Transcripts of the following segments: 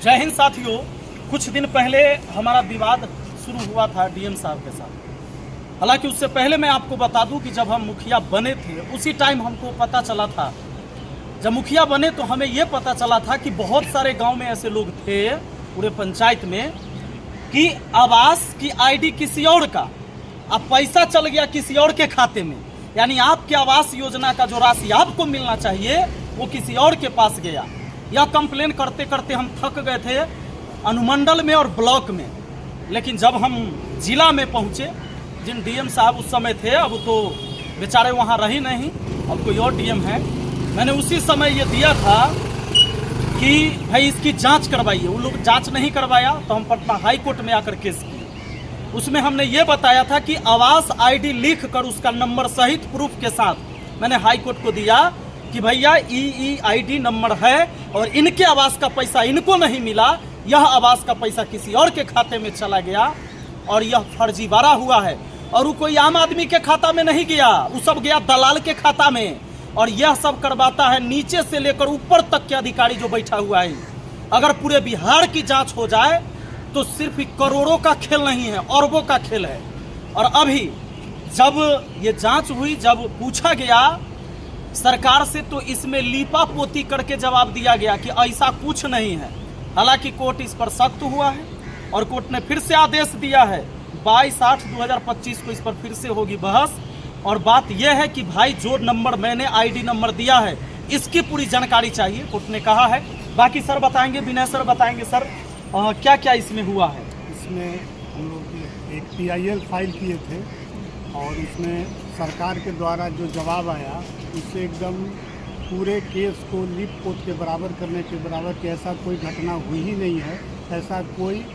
जय हिंद साथियों। कुछ दिन पहले हमारा विवाद शुरू हुआ था डीएम साहब के साथ। हालांकि उससे पहले मैं आपको बता दूं कि जब हम मुखिया बने थे उसी टाइम हमको पता चला था, जब मुखिया बने तो हमें ये पता चला था कि बहुत सारे गांव में ऐसे लोग थे पूरे पंचायत में कि आवास की आईडी किसी और का, अब पैसा चल गया किसी और के खाते में, यानी आपके आवास योजना का जो राशि आपको मिलना चाहिए वो किसी और के पास गया। यह कंप्लेन करते करते हम थक गए थे अनुमंडल में और ब्लॉक में। लेकिन जब हम जिला में पहुंचे, जिन डीएम साहब उस समय थे, अब तो बेचारे वहां रही नहीं, अब कोई और डीएम है, मैंने उसी समय ये दिया था कि भाई इसकी जांच करवाइए। उन लोग जांच नहीं करवाया तो हम पटना हाई कोर्ट में आकर केस किए। उसमें हमने ये बताया था कि आवास आईडी लिख कर उसका नंबर सहित प्रूफ के साथ मैंने हाई कोर्ट को दिया कि भैया EEID नंबर है और इनके आवास का पैसा इनको नहीं मिला, यह आवास का पैसा किसी और के खाते में चला गया और यह फर्जीवाड़ा हुआ है। और वो कोई आम आदमी के खाता में नहीं गया, वो सब गया दलाल के खाता में। और यह सब करवाता है नीचे से लेकर ऊपर तक के अधिकारी जो बैठा हुआ है। अगर पूरे बिहार की जांच हो जाए तो सिर्फ करोड़ों का खेल नहीं है, अरबों का खेल है। और अभी जब ये जांच हुई, जब पूछा गया सरकार से, तो इसमें लीपा पोती करके जवाब दिया गया कि ऐसा कुछ नहीं है। हालांकि कोर्ट इस पर सख्त हुआ है और कोर्ट ने फिर से आदेश दिया है 22/8/2025 को इस पर फिर से होगी बहस। और बात यह है कि भाई जो नंबर मैंने आईडी नंबर दिया है इसकी पूरी जानकारी चाहिए, कोर्ट ने कहा है। बाकी सर बताएंगे, विनय सर बताएंगे सर क्या क्या इसमें हुआ है। इसमें हम लोग एक PIL फाइल किए थे और उसमें सरकार के द्वारा जो जवाब आया उससे एकदम पूरे केस को लीप पोत के बराबर करने के बराबर कि ऐसा कोई घटना हुई ही नहीं है, ऐसा कोई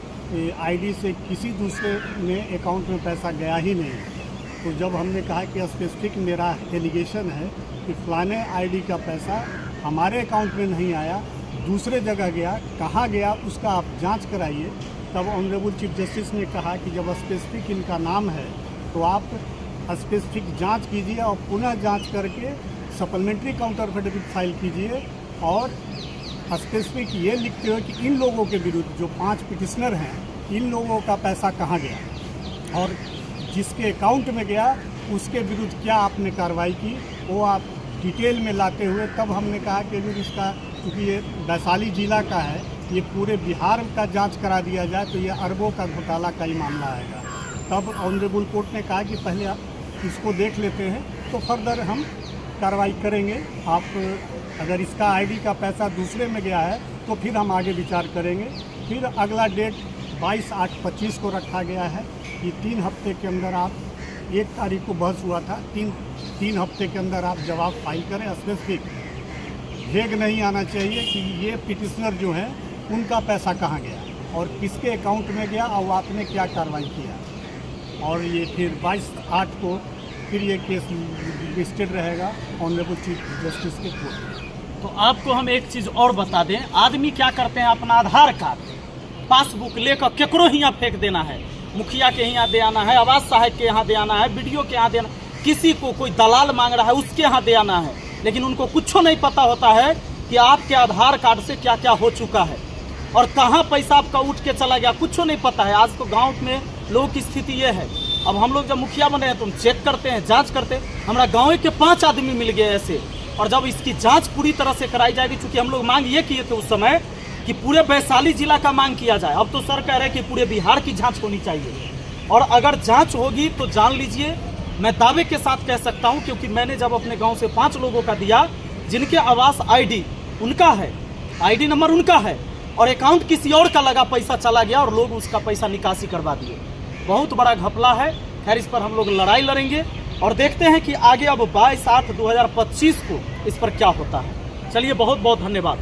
आईडी से किसी दूसरे में अकाउंट में पैसा गया ही नहीं। तो जब हमने कहा कि स्पेसिफिक मेरा एलिगेशन है कि फलाने आईडी का पैसा हमारे अकाउंट में नहीं आया, दूसरे जगह गया, कहाँ गया उसका आप जांच कराइए, तब ऑनरेबल चीफ जस्टिस ने कहा कि जब स्पेसिफिक इनका नाम है तो आप स्पेसिफिक जांच कीजिए और पुनः जांच करके सप्लीमेंट्री काउंटर एफिडेविट फाइल कीजिए और स्पेसिफिक ये लिखते हुए कि इन लोगों के विरुद्ध जो 5 पिटिशनर हैं, इन लोगों का पैसा कहाँ गया और जिसके अकाउंट में गया उसके विरुद्ध क्या आपने कार्रवाई की, वो आप डिटेल में लाते हुए तब हमने कहा कि अगर इसका, क्योंकि ये वैशाली जिला का है, ये पूरे बिहार का जांच करा दिया जाए तो ये अरबों का घोटाला का ही मामला आएगा। तब ऑनरेबल कोर्ट ने कहा कि पहले आप इसको देख लेते हैं तो फर्दर हम कार्रवाई करेंगे। आप अगर इसका आईडी का पैसा दूसरे में गया है तो फिर हम आगे विचार करेंगे। फिर अगला डेट 22/8/25 को रखा गया है कि 3 हफ्ते के अंदर आप, 1 तारीख को बहस हुआ था, 3 हफ्ते के अंदर आप जवाब फाइल करें। स्पेसिफिक भेग नहीं आना चाहिए कि ये पिटिशनर जो हैं उनका पैसा कहाँ गया और किसके अकाउंट में गया और आपने क्या कार्रवाई किया। और ये फिर 22/8 को फिर ये केस लिस्टेड रहेगा ऑनरेबल चीफ जस्टिस के कोर्ट। तो आपको हम एक चीज़ और बता दें, आदमी क्या करते हैं, अपना आधार कार्ड पासबुक लेकर केकरो यहाँ फेंक देना है, मुखिया के यहाँ दे आना है, आवास सहायक के यहाँ दे आना है, BDO के यहाँ देना, किसी को कोई दलाल मांग रहा है उसके यहाँ दे आना है। लेकिन उनको कुछ नहीं पता होता है कि आपके आधार कार्ड से क्या क्या हो चुका है और कहाँ पैसा आपका उठ के चला गया, कुछ नहीं पता है। आज तो गाँव में लोगों की स्थिति ये है। अब हम लोग जब मुखिया बने हैं तो हम चेक करते हैं, जांच करते हैं। हमारा गांव के 5 आदमी मिल गए ऐसे। और जब इसकी जांच पूरी तरह से कराई जाएगी, चूंकि हम लोग मांग ये किए थे उस समय कि पूरे वैशाली जिला का मांग किया जाए, अब तो सर कह रहे हैं कि पूरे बिहार की जांच होनी चाहिए। और अगर जांच होगी तो जान लीजिए, मैं दावे के साथ कह सकता हूँ, क्योंकि मैंने जब अपने गाँव से 5 लोगों का दिया जिनके आवास आईडी उनका है, आईडी नंबर उनका है और अकाउंट किसी और का लगा, पैसा चला गया और लोग उसका पैसा निकासी करवा दिए। बहुत बड़ा घपला है। खैर, इस पर हम लोग लड़ाई लड़ेंगे और देखते हैं कि आगे अब 22/8/2025 को इस पर क्या होता है। चलिए, बहुत बहुत धन्यवाद।